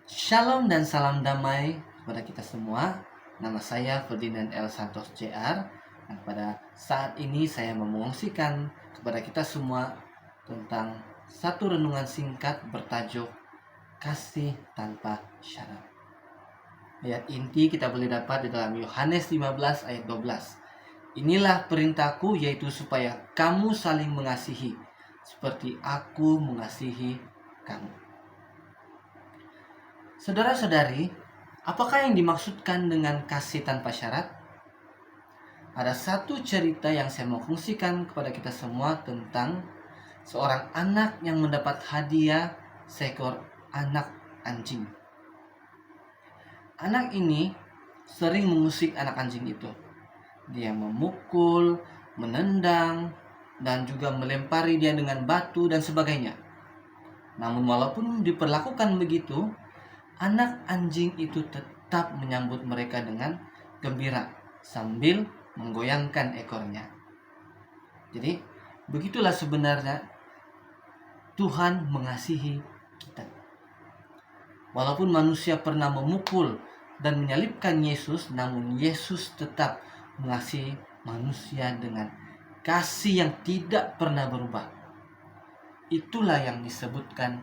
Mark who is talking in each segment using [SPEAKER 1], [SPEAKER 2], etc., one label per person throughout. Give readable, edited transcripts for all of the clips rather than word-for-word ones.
[SPEAKER 1] Shalom dan salam damai kepada kita semua. Nama saya Ferdinand L. Santos JR. Dan pada saat ini saya mengungsikan kepada kita semua tentang satu renungan singkat bertajuk Kasih Tanpa Syarat. Ayat inti kita boleh dapat di dalam Yohanes 15 ayat 12. Inilah perintahku, yaitu supaya kamu saling mengasihi seperti aku mengasihi kamu. Saudara-saudari, apakah yang dimaksudkan dengan kasih tanpa syarat? Ada satu cerita yang saya mau kongsikan kepada kita semua tentang seorang anak yang mendapat hadiah seekor anak anjing. Anak ini sering mengusik anak anjing itu. Dia memukul, menendang, dan juga melempari dia dengan batu dan sebagainya. Namun walaupun diperlakukan begitu, anak anjing itu tetap menyambut mereka dengan gembira sambil menggoyangkan ekornya. Jadi, begitulah sebenarnya Tuhan mengasihi kita. Walaupun manusia pernah memukul dan menyalibkan Yesus, namun Yesus tetap mengasihi manusia dengan kasih yang tidak pernah berubah. Itulah yang disebutkan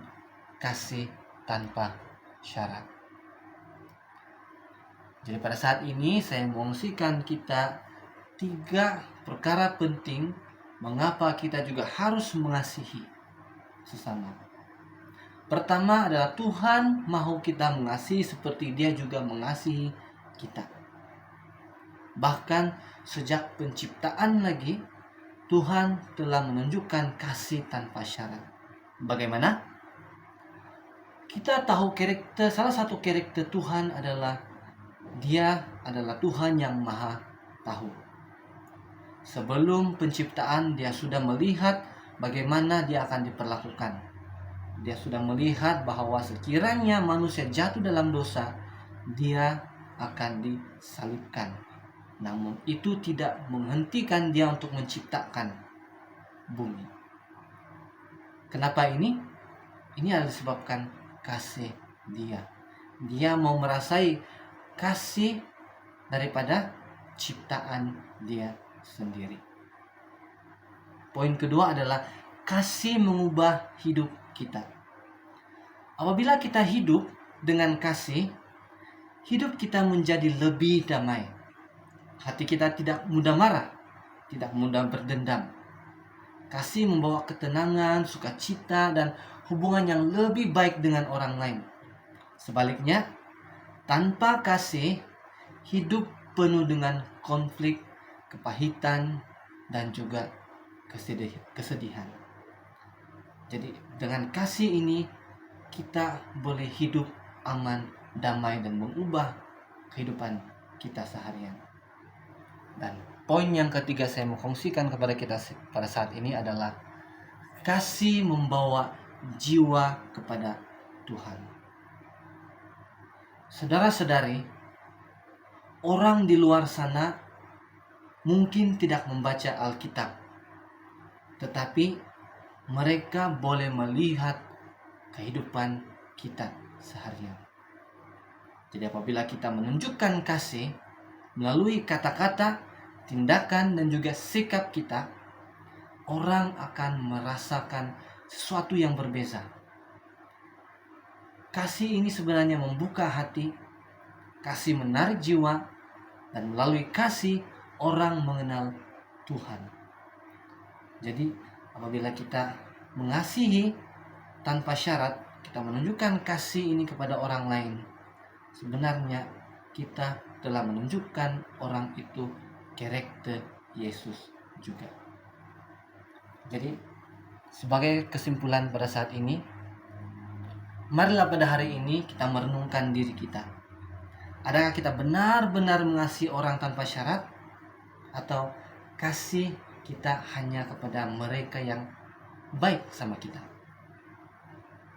[SPEAKER 1] kasih tanpa syarat. Jadi pada saat ini saya mengungsikan kita 3 perkara penting mengapa kita juga harus mengasihi sesama. Pertama adalah Tuhan mau kita mengasihi seperti Dia juga mengasihi kita. Bahkan sejak penciptaan lagi, Tuhan telah menunjukkan kasih tanpa syarat. Bagaimana? Kita tahu salah satu karakter Tuhan adalah Dia adalah Tuhan yang Maha Tahu. Sebelum penciptaan Dia sudah melihat bagaimana Dia akan diperlakukan. Dia sudah melihat bahwa sekiranya manusia jatuh dalam dosa, Dia akan disalibkan. Namun itu tidak menghentikan Dia untuk menciptakan bumi. Kenapa ini? Ini adalah disebabkan kasih Dia. Dia mau merasai kasih daripada ciptaan Dia sendiri. Poin kedua adalah kasih mengubah hidup kita. Apabila kita hidup dengan kasih, hidup kita menjadi lebih damai. Hati kita tidak mudah marah, tidak mudah berdendam. Kasih membawa ketenangan, sukacita, dan hubungan yang lebih baik dengan orang lain. Sebaliknya, tanpa kasih, hidup penuh dengan konflik, kepahitan, dan juga kesedihan. Jadi dengan kasih ini, kita boleh hidup aman, damai, dan mengubah kehidupan kita seharian. Dan poin yang ketiga saya mau kongsikan kepada kita pada saat ini adalah kasih membawa jiwa kepada Tuhan. Saudara-saudari, orang di luar sana mungkin tidak membaca Alkitab, tetapi mereka boleh melihat kehidupan kita seharian. Jadi apabila kita menunjukkan kasih melalui kata-kata, tindakan, dan juga sikap kita, orang akan merasakan sesuatu yang berbeza. Kasih ini sebenarnya membuka hati, kasih menarik jiwa, dan melalui kasih orang mengenal Tuhan. Jadi apabila kita mengasihi tanpa syarat, kita menunjukkan kasih ini kepada orang lain, sebenarnya kita telah menunjukkan orang itu karakter Yesus juga. Jadi sebagai kesimpulan pada saat ini, marilah pada hari ini kita merenungkan diri kita. Adakah kita benar-benar mengasihi orang tanpa syarat? Atau kasih kita hanya kepada mereka yang baik sama kita?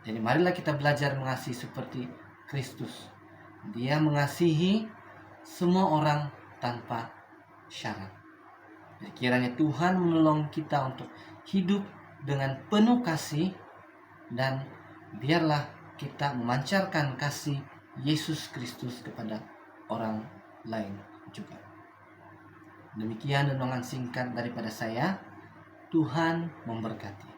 [SPEAKER 1] Jadi marilah kita belajar mengasihi seperti Kristus. Dia mengasihi semua orang tanpa syarat. Jadi kiranya Tuhan menolong kita untuk hidup dengan penuh kasih, dan biarlah kita memancarkan kasih Yesus Kristus kepada orang lain juga. Demikian renungan singkat daripada saya. Tuhan memberkati.